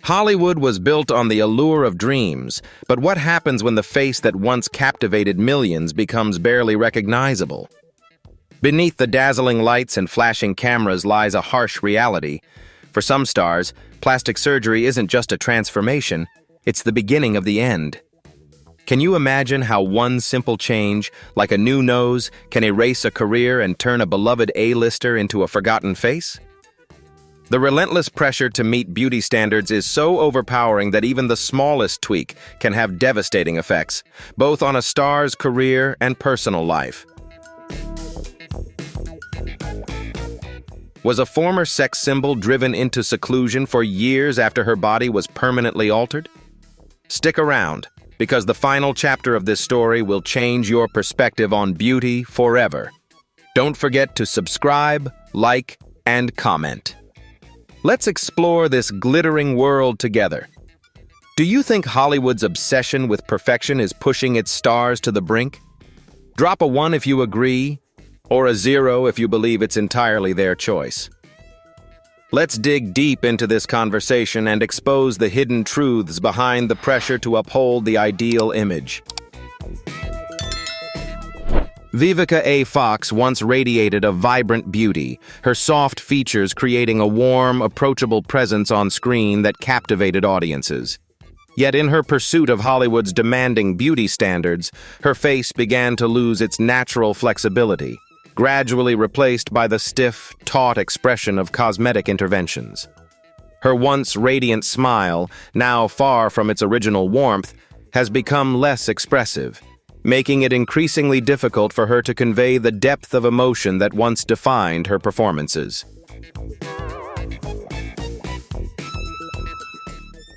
Hollywood was built on the allure of dreams, but what happens when the face that once captivated millions becomes barely recognizable? Beneath the dazzling lights and flashing cameras lies a harsh reality. For some stars, plastic surgery isn't just a transformation, it's the beginning of the end. Can you imagine how one simple change, like a new nose, can erase a career and turn a beloved A-lister into a forgotten face? The relentless pressure to meet beauty standards is so overpowering that even the smallest tweak can have devastating effects, both on a star's career and personal life. Was a former sex symbol driven into seclusion for years after her body was permanently altered? Stick around, because the final chapter of this story will change your perspective on beauty forever. Don't forget to subscribe, like, and comment. Let's explore this glittering world together. Do you think Hollywood's obsession with perfection is pushing its stars to the brink? Drop a 1 if you agree, or a 0 if you believe it's entirely their choice. Let's dig deep into this conversation and expose the hidden truths behind the pressure to uphold the ideal image. Vivica A. Fox once radiated a vibrant beauty, her soft features creating a warm, approachable presence on screen that captivated audiences. Yet in her pursuit of Hollywood's demanding beauty standards, her face began to lose its natural flexibility, gradually replaced by the stiff, taut expression of cosmetic interventions. Her once radiant smile, now far from its original warmth, has become less expressive, making it increasingly difficult for her to convey the depth of emotion that once defined her performances.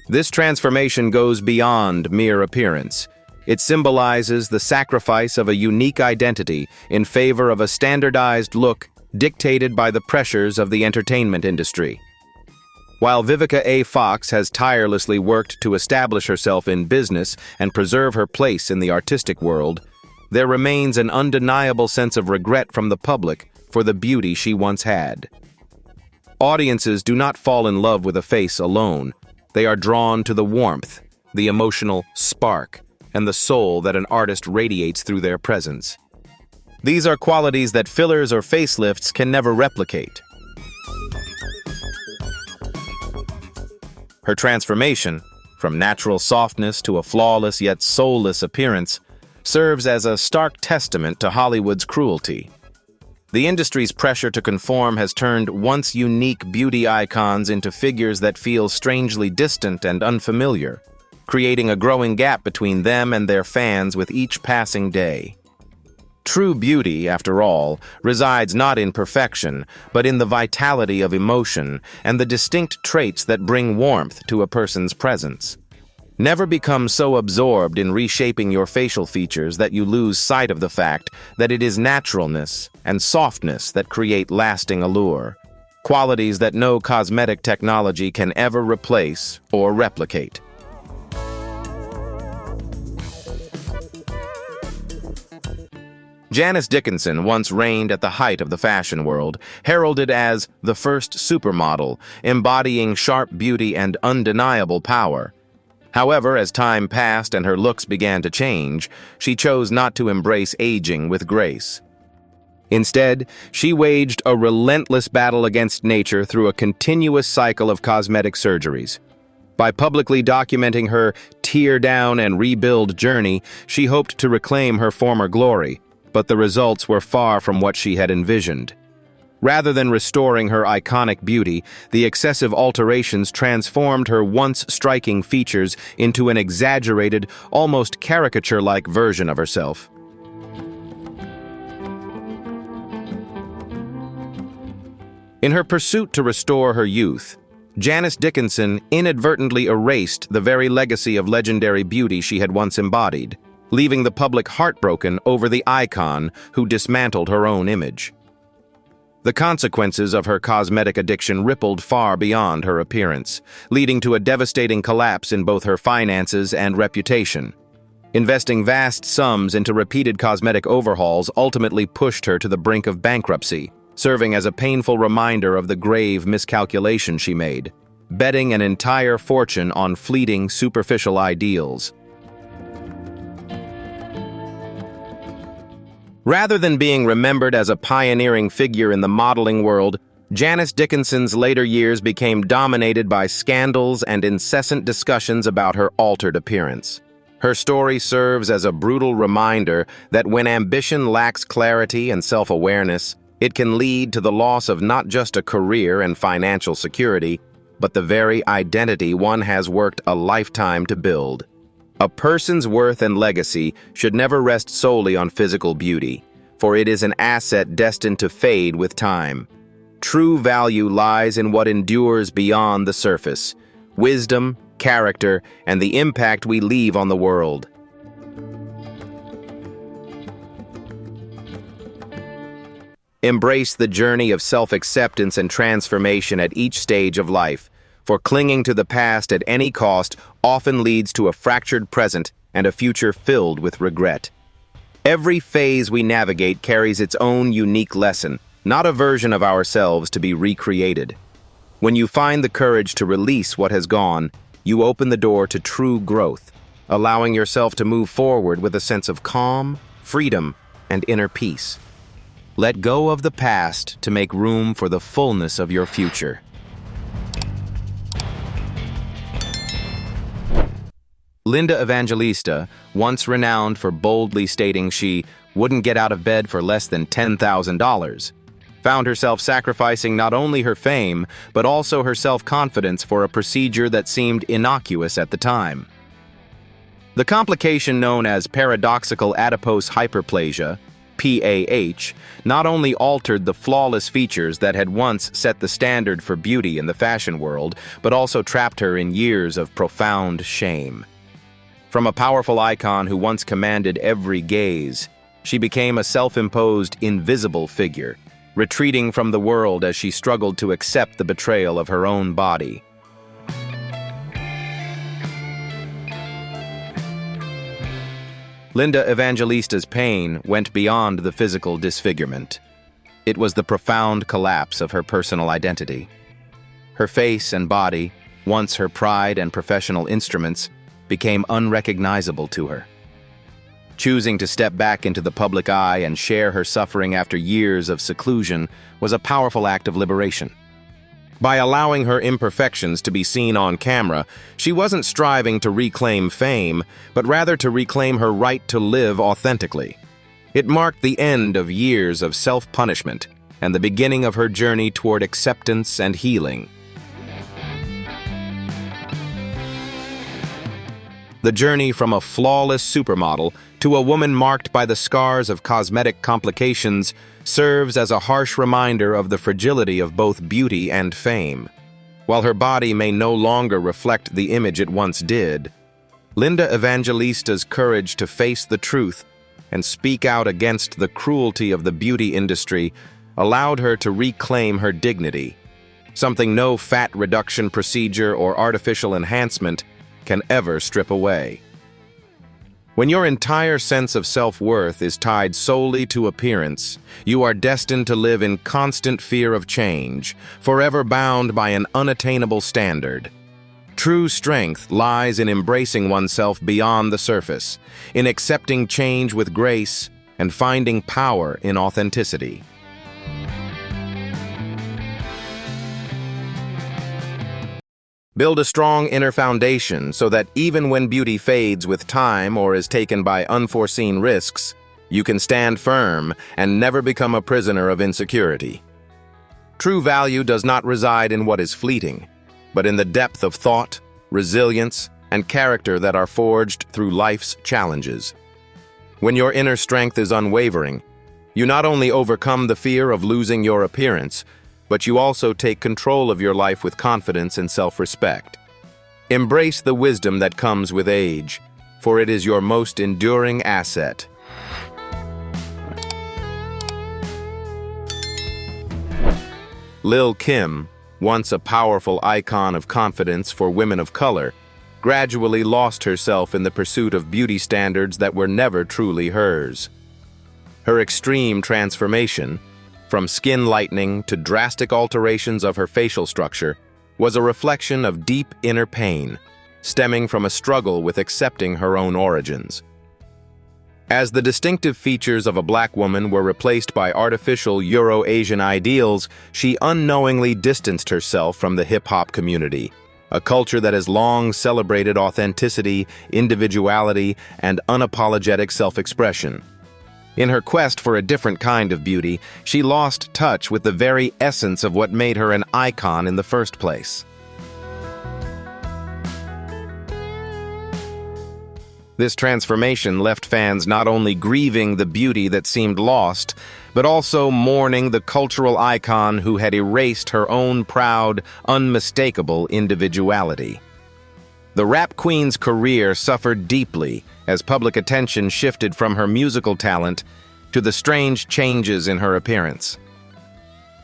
This transformation goes beyond mere appearance. It symbolizes the sacrifice of a unique identity in favor of a standardized look dictated by the pressures of the entertainment industry. While Vivica A. Fox has tirelessly worked to establish herself in business and preserve her place in the artistic world, there remains an undeniable sense of regret from the public for the beauty she once had. Audiences do not fall in love with a face alone. They are drawn to the warmth, the emotional spark, and the soul that an artist radiates through their presence. These are qualities that fillers or facelifts can never replicate. Her transformation, from natural softness to a flawless yet soulless appearance, serves as a stark testament to Hollywood's cruelty. The industry's pressure to conform has turned once unique beauty icons into figures that feel strangely distant and unfamiliar, creating a growing gap between them and their fans with each passing day. True beauty, after all, resides not in perfection, but in the vitality of emotion and the distinct traits that bring warmth to a person's presence. Never become so absorbed in reshaping your facial features that you lose sight of the fact that it is naturalness and softness that create lasting allure, qualities that no cosmetic technology can ever replace or replicate. Janice Dickinson once reigned at the height of the fashion world, heralded as the first supermodel, embodying sharp beauty and undeniable power. However, as time passed and her looks began to change, she chose not to embrace aging with grace. Instead, she waged a relentless battle against nature through a continuous cycle of cosmetic surgeries. By publicly documenting her tear-down and rebuild journey, she hoped to reclaim her former glory, but the results were far from what she had envisioned. Rather than restoring her iconic beauty, the excessive alterations transformed her once striking features into an exaggerated, almost caricature-like version of herself. In her pursuit to restore her youth, Janice Dickinson inadvertently erased the very legacy of legendary beauty she had once embodied, leaving the public heartbroken over the icon who dismantled her own image. The consequences of her cosmetic addiction rippled far beyond her appearance, leading to a devastating collapse in both her finances and reputation. Investing vast sums into repeated cosmetic overhauls ultimately pushed her to the brink of bankruptcy, serving as a painful reminder of the grave miscalculation she made, betting an entire fortune on fleeting, superficial ideals. Rather than being remembered as a pioneering figure in the modeling world, Janice Dickinson's later years became dominated by scandals and incessant discussions about her altered appearance. Her story serves as a brutal reminder that when ambition lacks clarity and self-awareness, it can lead to the loss of not just a career and financial security, but the very identity one has worked a lifetime to build. A person's worth and legacy should never rest solely on physical beauty, for it is an asset destined to fade with time. True value lies in what endures beyond the surface: wisdom, character, and the impact we leave on the world. Embrace the journey of self-acceptance and transformation at each stage of life, for clinging to the past at any cost often leads to a fractured present and a future filled with regret. Every phase we navigate carries its own unique lesson, not a version of ourselves to be recreated. When you find the courage to release what has gone, you open the door to true growth, allowing yourself to move forward with a sense of calm, freedom, and inner peace. Let go of the past to make room for the fullness of your future. Linda Evangelista, once renowned for boldly stating she wouldn't get out of bed for less than $10,000, found herself sacrificing not only her fame, but also her self-confidence for a procedure that seemed innocuous at the time. The complication known as paradoxical adipose hyperplasia, PAH, not only altered the flawless features that had once set the standard for beauty in the fashion world, but also trapped her in years of profound shame. From a powerful icon who once commanded every gaze, she became a self-imposed, invisible figure, retreating from the world as she struggled to accept the betrayal of her own body. Linda Evangelista's pain went beyond the physical disfigurement. It was the profound collapse of her personal identity. Her face and body, once her pride and professional instruments, became unrecognizable to her. Choosing to step back into the public eye and share her suffering after years of seclusion was a powerful act of liberation. By allowing her imperfections to be seen on camera, she wasn't striving to reclaim fame, but rather to reclaim her right to live authentically. It marked the end of years of self-punishment and the beginning of her journey toward acceptance and healing. The journey from a flawless supermodel to a woman marked by the scars of cosmetic complications serves as a harsh reminder of the fragility of both beauty and fame. While her body may no longer reflect the image it once did, Linda Evangelista's courage to face the truth and speak out against the cruelty of the beauty industry allowed her to reclaim her dignity, something no fat reduction procedure or artificial enhancement can ever strip away. When your entire sense of self-worth is tied solely to appearance, you are destined to live in constant fear of change, forever bound by an unattainable standard. True strength lies in embracing oneself beyond the surface, in accepting change with grace, and finding power in authenticity. Build a strong inner foundation so that even when beauty fades with time or is taken by unforeseen risks, you can stand firm and never become a prisoner of insecurity. True value does not reside in what is fleeting, but in the depth of thought, resilience, and character that are forged through life's challenges. When your inner strength is unwavering, you not only overcome the fear of losing your appearance, but you also take control of your life with confidence and self-respect. Embrace the wisdom that comes with age, for it is your most enduring asset. Lil' Kim, once a powerful icon of confidence for women of color, gradually lost herself in the pursuit of beauty standards that were never truly hers. Her extreme transformation, from skin lightening to drastic alterations of her facial structure, was a reflection of deep inner pain, stemming from a struggle with accepting her own origins. As the distinctive features of a black woman were replaced by artificial Euro-Asian ideals, she unknowingly distanced herself from the hip-hop community, a culture that has long celebrated authenticity, individuality, and unapologetic self-expression. In her quest for a different kind of beauty, she lost touch with the very essence of what made her an icon in the first place. This transformation left fans not only grieving the beauty that seemed lost, but also mourning the cultural icon who had erased her own proud, unmistakable individuality. The rap queen's career suffered deeply as public attention shifted from her musical talent to the strange changes in her appearance.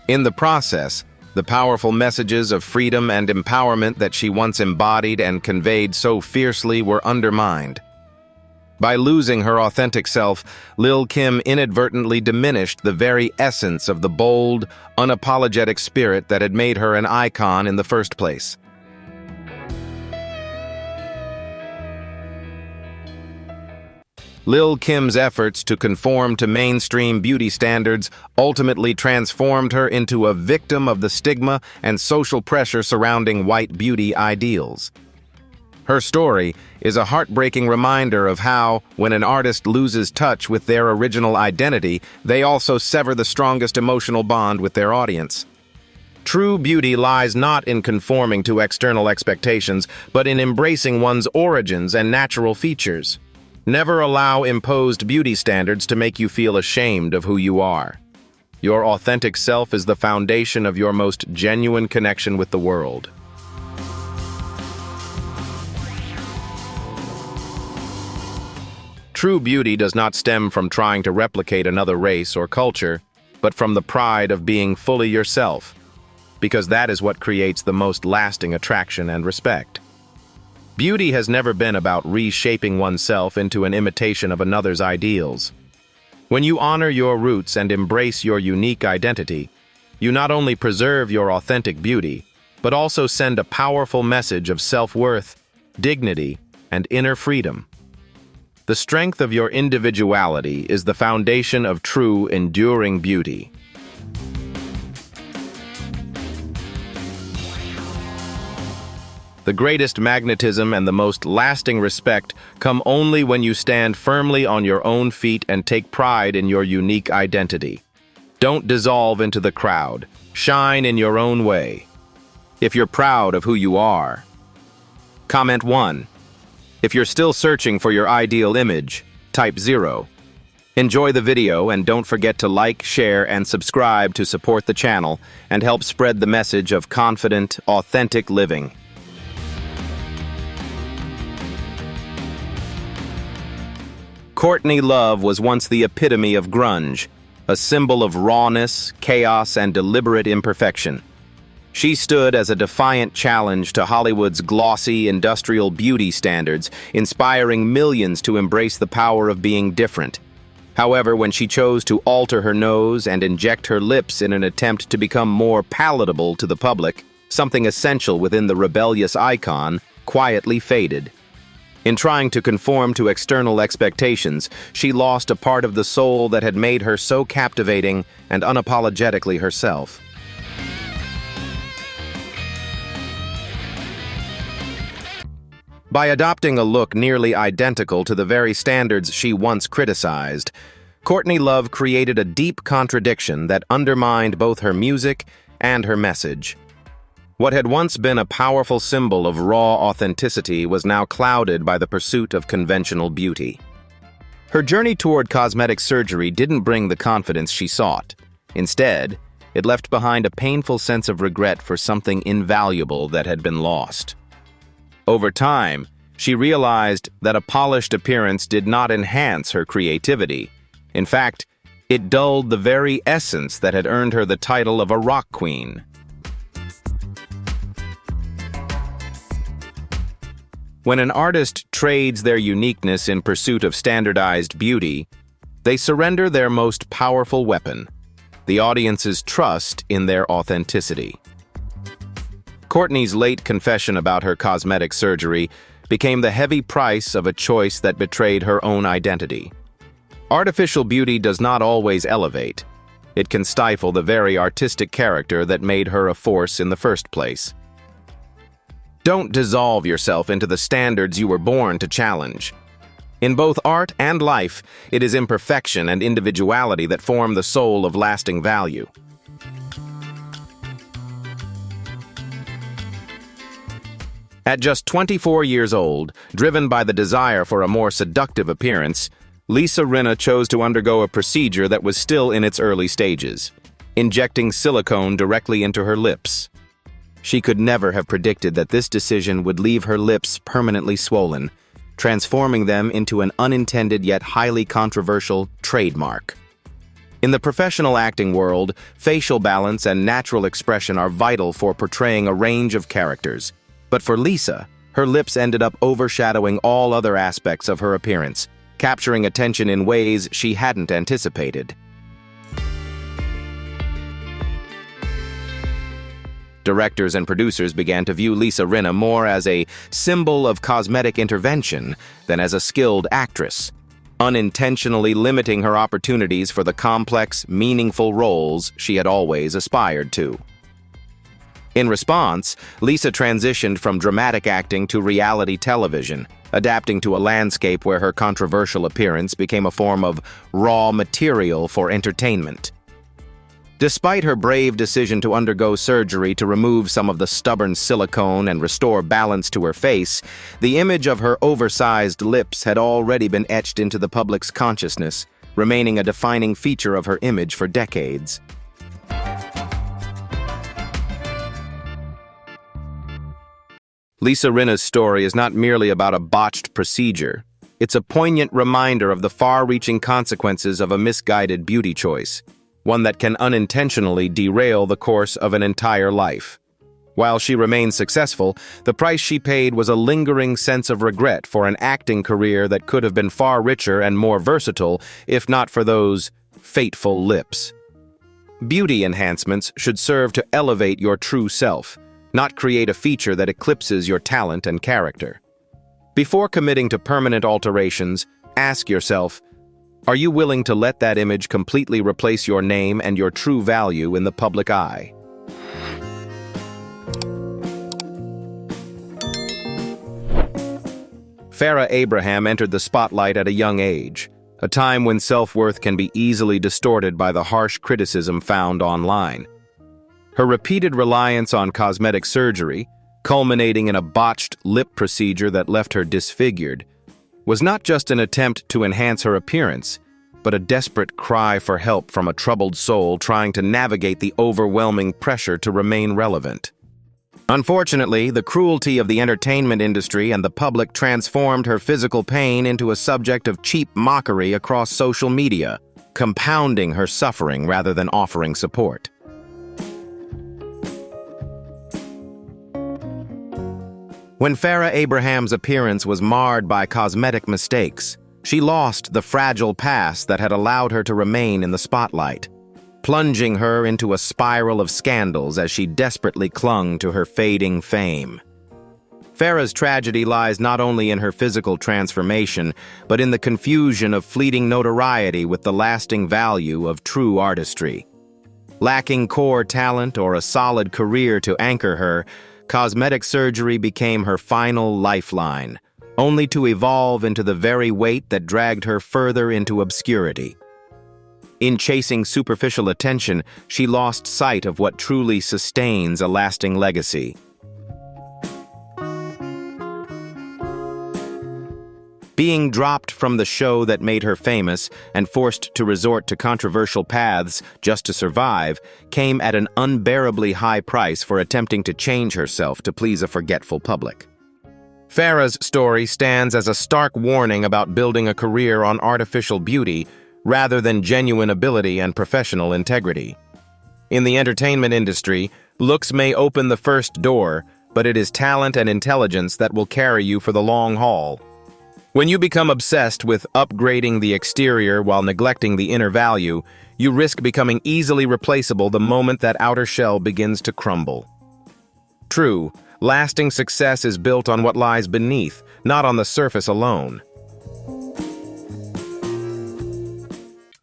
In the process, the powerful messages of freedom and empowerment that she once embodied and conveyed so fiercely were undermined. By losing her authentic self, Lil' Kim inadvertently diminished the very essence of the bold, unapologetic spirit that had made her an icon in the first place. Lil' Kim's efforts to conform to mainstream beauty standards ultimately transformed her into a victim of the stigma and social pressure surrounding white beauty ideals. Her story is a heartbreaking reminder of how, when an artist loses touch with their original identity, they also sever the strongest emotional bond with their audience. True beauty lies not in conforming to external expectations, but in embracing one's origins and natural features. Never allow imposed beauty standards to make you feel ashamed of who you are. Your authentic self is the foundation of your most genuine connection with the world. True beauty does not stem from trying to replicate another race or culture, but from the pride of being fully yourself, because that is what creates the most lasting attraction and respect. Beauty has never been about reshaping oneself into an imitation of another's ideals. When you honor your roots and embrace your unique identity, you not only preserve your authentic beauty, but also send a powerful message of self-worth, dignity, and inner freedom. The strength of your individuality is the foundation of true, enduring beauty. The greatest magnetism and the most lasting respect come only when you stand firmly on your own feet and take pride in your unique identity. Don't dissolve into the crowd. Shine in your own way. If you're proud of who you are. Comment 1. If you're still searching for your ideal image, type 0. Enjoy the video and don't forget to like, share, and subscribe to support the channel and help spread the message of confident, authentic living. Courtney Love was once the epitome of grunge, a symbol of rawness, chaos, and deliberate imperfection. She stood as a defiant challenge to Hollywood's glossy, industrial beauty standards, inspiring millions to embrace the power of being different. However, when she chose to alter her nose and inject her lips in an attempt to become more palatable to the public, something essential within the rebellious icon quietly faded. In trying to conform to external expectations, she lost a part of the soul that had made her so captivating and unapologetically herself. By adopting a look nearly identical to the very standards she once criticized, Courtney Love created a deep contradiction that undermined both her music and her message. What had once been a powerful symbol of raw authenticity was now clouded by the pursuit of conventional beauty. Her journey toward cosmetic surgery didn't bring the confidence she sought. Instead, it left behind a painful sense of regret for something invaluable that had been lost. Over time, she realized that a polished appearance did not enhance her creativity. In fact, it dulled the very essence that had earned her the title of a rock queen. When an artist trades their uniqueness in pursuit of standardized beauty, they surrender their most powerful weapon, the audience's trust in their authenticity. Courtney's late confession about her cosmetic surgery became the heavy price of a choice that betrayed her own identity. Artificial beauty does not always elevate. It can stifle the very artistic character that made her a force in the first place. Don't dissolve yourself into the standards you were born to challenge. In both art and life, it is imperfection and individuality that form the soul of lasting value. At just 24 years old, driven by the desire for a more seductive appearance, Lisa Rinna chose to undergo a procedure that was still in its early stages, injecting silicone directly into her lips. She could never have predicted that this decision would leave her lips permanently swollen, transforming them into an unintended yet highly controversial trademark. In the professional acting world, facial balance and natural expression are vital for portraying a range of characters. But for Lisa, her lips ended up overshadowing all other aspects of her appearance, capturing attention in ways she hadn't anticipated. Directors and producers began to view Lisa Rinna more as a symbol of cosmetic intervention than as a skilled actress, unintentionally limiting her opportunities for the complex, meaningful roles she had always aspired to. In response, Lisa transitioned from dramatic acting to reality television, adapting to a landscape where her controversial appearance became a form of raw material for entertainment. Despite her brave decision to undergo surgery to remove some of the stubborn silicone and restore balance to her face, the image of her oversized lips had already been etched into the public's consciousness, remaining a defining feature of her image for decades. Lisa Rinna's story is not merely about a botched procedure. It's a poignant reminder of the far-reaching consequences of a misguided beauty choice, one that can unintentionally derail the course of an entire life. While she remained successful, the price she paid was a lingering sense of regret for an acting career that could have been far richer and more versatile if not for those fateful lips. Beauty enhancements should serve to elevate your true self, not create a feature that eclipses your talent and character. Before committing to permanent alterations, ask yourself, are you willing to let that image completely replace your name and your true value in the public eye? Farrah Abraham entered the spotlight at a young age, a time when self-worth can be easily distorted by the harsh criticism found online. Her repeated reliance on cosmetic surgery, culminating in a botched lip procedure that left her disfigured, was not just an attempt to enhance her appearance, but a desperate cry for help from a troubled soul trying to navigate the overwhelming pressure to remain relevant. Unfortunately, the cruelty of the entertainment industry and the public transformed her physical pain into a subject of cheap mockery across social media, compounding her suffering rather than offering support. When Farrah Abraham's appearance was marred by cosmetic mistakes, she lost the fragile past that had allowed her to remain in the spotlight, plunging her into a spiral of scandals as she desperately clung to her fading fame. Farrah's tragedy lies not only in her physical transformation, but in the confusion of fleeting notoriety with the lasting value of true artistry. Lacking core talent or a solid career to anchor her, cosmetic surgery became her final lifeline, only to evolve into the very weight that dragged her further into obscurity. In chasing superficial attention, she lost sight of what truly sustains a lasting legacy. Being dropped from the show that made her famous and forced to resort to controversial paths just to survive came at an unbearably high price for attempting to change herself to please a forgetful public. Farrah's story stands as a stark warning about building a career on artificial beauty rather than genuine ability and professional integrity. In the entertainment industry, looks may open the first door, but it is talent and intelligence that will carry you for the long haul. When you become obsessed with upgrading the exterior while neglecting the inner value, you risk becoming easily replaceable the moment that outer shell begins to crumble. True, lasting success is built on what lies beneath, not on the surface alone.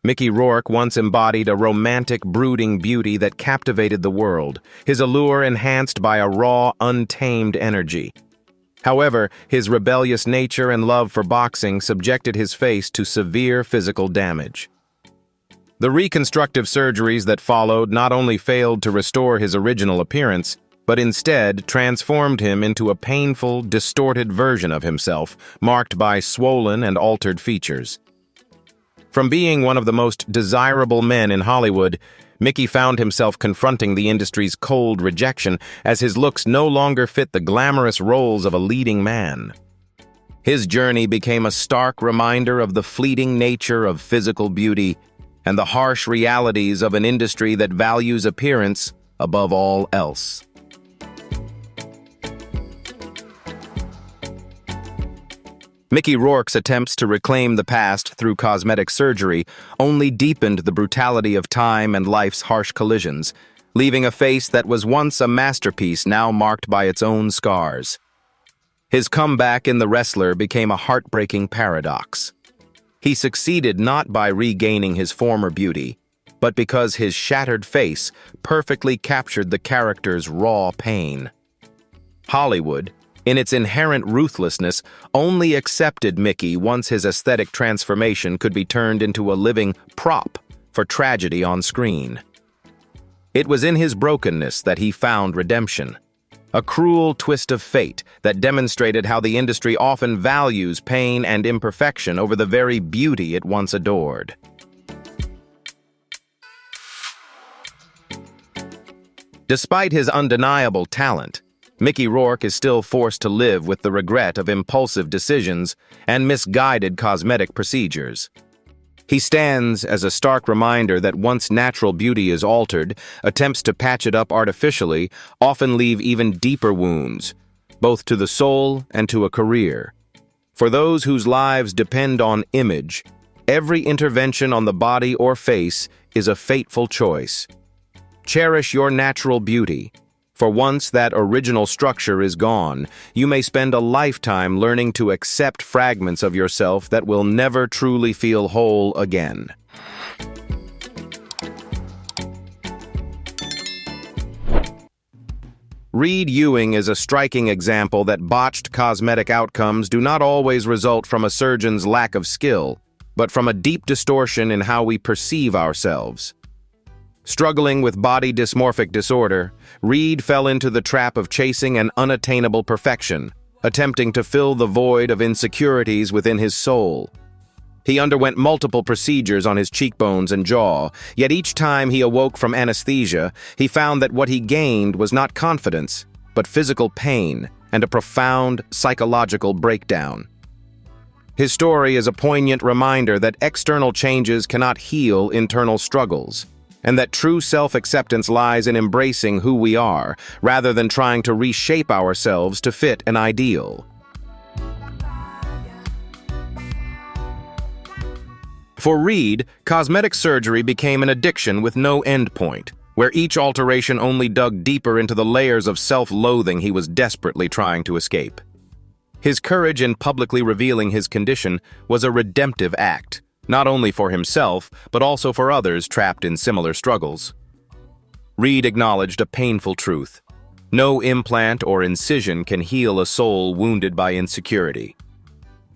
Mickey Rourke once embodied a romantic, brooding beauty that captivated the world, his allure enhanced by a raw, untamed energy. However, his rebellious nature and love for boxing subjected his face to severe physical damage. The reconstructive surgeries that followed not only failed to restore his original appearance, but instead transformed him into a painful, distorted version of himself, marked by swollen and altered features. From being one of the most desirable men in Hollywood, Mickey found himself confronting the industry's cold rejection as his looks no longer fit the glamorous roles of a leading man. His journey became a stark reminder of the fleeting nature of physical beauty and the harsh realities of an industry that values appearance above all else. Mickey Rourke's attempts to reclaim the past through cosmetic surgery only deepened the brutality of time and life's harsh collisions, leaving a face that was once a masterpiece now marked by its own scars. His comeback in The Wrestler became a heartbreaking paradox. He succeeded not by regaining his former beauty, but because his shattered face perfectly captured the character's raw pain. Hollywood, in its inherent ruthlessness, only accepted Mickey once his aesthetic transformation could be turned into a living prop for tragedy on screen. It was in his brokenness that he found redemption, a cruel twist of fate that demonstrated how the industry often values pain and imperfection over the very beauty it once adored. Despite his undeniable talent, Mickey Rourke is still forced to live with the regret of impulsive decisions and misguided cosmetic procedures. He stands as a stark reminder that once natural beauty is altered, attempts to patch it up artificially often leave even deeper wounds, both to the soul and to a career. For those whose lives depend on image, every intervention on the body or face is a fateful choice. Cherish your natural beauty. For once that original structure is gone, you may spend a lifetime learning to accept fragments of yourself that will never truly feel whole again. Reed Ewing is a striking example that botched cosmetic outcomes do not always result from a surgeon's lack of skill, but from a deep distortion in how we perceive ourselves. Struggling with body dysmorphic disorder, Reed fell into the trap of chasing an unattainable perfection, attempting to fill the void of insecurities within his soul. He underwent multiple procedures on his cheekbones and jaw, yet each time he awoke from anesthesia, he found that what he gained was not confidence, but physical pain and a profound psychological breakdown. His story is a poignant reminder that external changes cannot heal internal struggles, and that true self-acceptance lies in embracing who we are, rather than trying to reshape ourselves to fit an ideal. For Reed, cosmetic surgery became an addiction with no endpoint, where each alteration only dug deeper into the layers of self-loathing he was desperately trying to escape. His courage in publicly revealing his condition was a redemptive act, not only for himself, but also for others trapped in similar struggles. Reed acknowledged a painful truth. No implant or incision can heal a soul wounded by insecurity.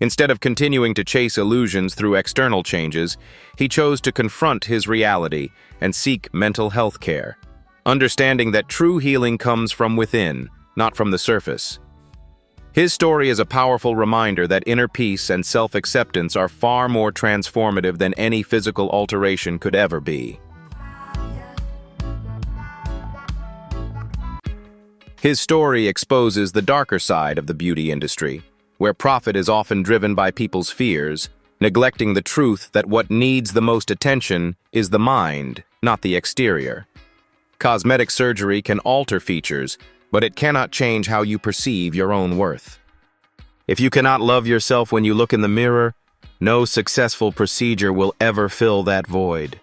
Instead of continuing to chase illusions through external changes, he chose to confront his reality and seek mental health care, understanding that true healing comes from within, not from the surface. His story is a powerful reminder that inner peace and self-acceptance are far more transformative than any physical alteration could ever be. His story exposes the darker side of the beauty industry, where profit is often driven by people's fears, neglecting the truth that what needs the most attention is the mind, not the exterior. Cosmetic surgery can alter features, but it cannot change how you perceive your own worth. If you cannot love yourself when you look in the mirror, no successful procedure will ever fill that void.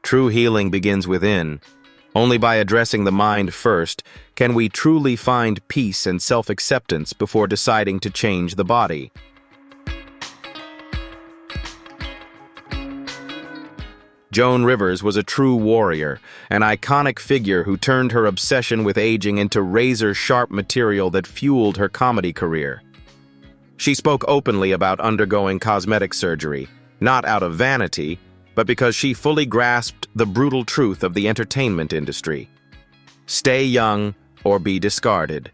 True healing begins within. Only by addressing the mind first can we truly find peace and self-acceptance before deciding to change the body. Joan Rivers was a true warrior, an iconic figure who turned her obsession with aging into razor-sharp material that fueled her comedy career. She spoke openly about undergoing cosmetic surgery, not out of vanity, but because she fully grasped the brutal truth of the entertainment industry. Stay young or be discarded.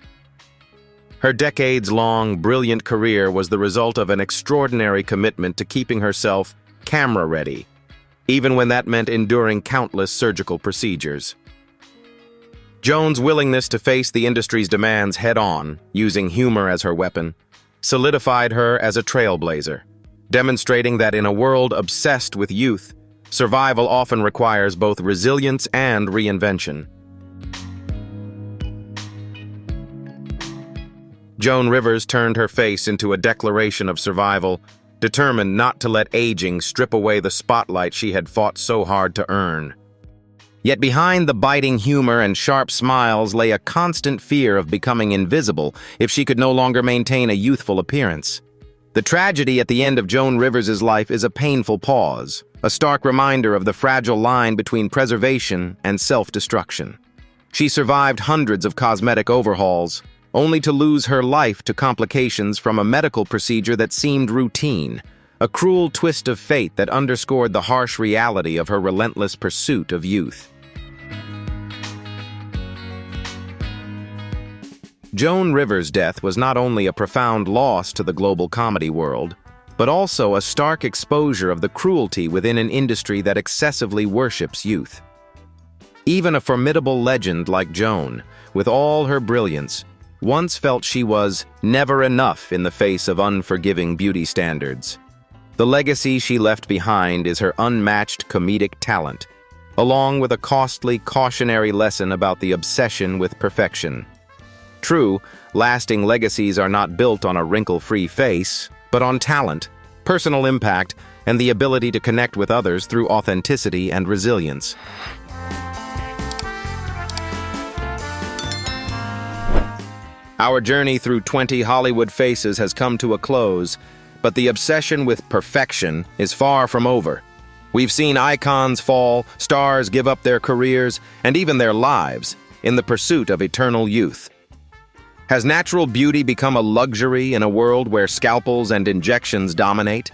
Her decades-long, brilliant career was the result of an extraordinary commitment to keeping herself camera-ready, even when that meant enduring countless surgical procedures. Joan's willingness to face the industry's demands head-on, using humor as her weapon, solidified her as a trailblazer, demonstrating that in a world obsessed with youth, survival often requires both resilience and reinvention. Joan Rivers turned her face into a declaration of survival, determined not to let aging strip away the spotlight she had fought so hard to earn. Yet behind the biting humor and sharp smiles lay a constant fear of becoming invisible if she could no longer maintain a youthful appearance. The tragedy at the end of Joan Rivers' life is a painful pause, a stark reminder of the fragile line between preservation and self-destruction. She survived hundreds of cosmetic overhauls, only to lose her life to complications from a medical procedure that seemed routine, a cruel twist of fate that underscored the harsh reality of her relentless pursuit of youth. Joan Rivers' death was not only a profound loss to the global comedy world, but also a stark exposure of the cruelty within an industry that excessively worships youth. Even a formidable legend like Joan, with all her brilliance, once felt she was never enough in the face of unforgiving beauty standards. The legacy she left behind is her unmatched comedic talent, along with a costly cautionary lesson about the obsession with perfection. True, lasting legacies are not built on a wrinkle-free face, but on talent, personal impact, and the ability to connect with others through authenticity and resilience. Our journey through 20 Hollywood faces has come to a close, but the obsession with perfection is far from over. We've seen icons fall, stars give up their careers, and even their lives, in the pursuit of eternal youth. Has natural beauty become a luxury in a world where scalpels and injections dominate?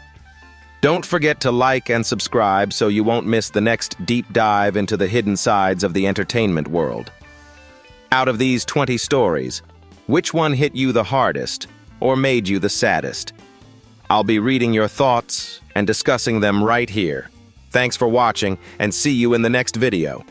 Don't forget to like and subscribe so you won't miss the next deep dive into the hidden sides of the entertainment world. Out of these 20 stories, which one hit you the hardest or made you the saddest? I'll be reading your thoughts and discussing them right here. Thanks for watching, and see you in the next video.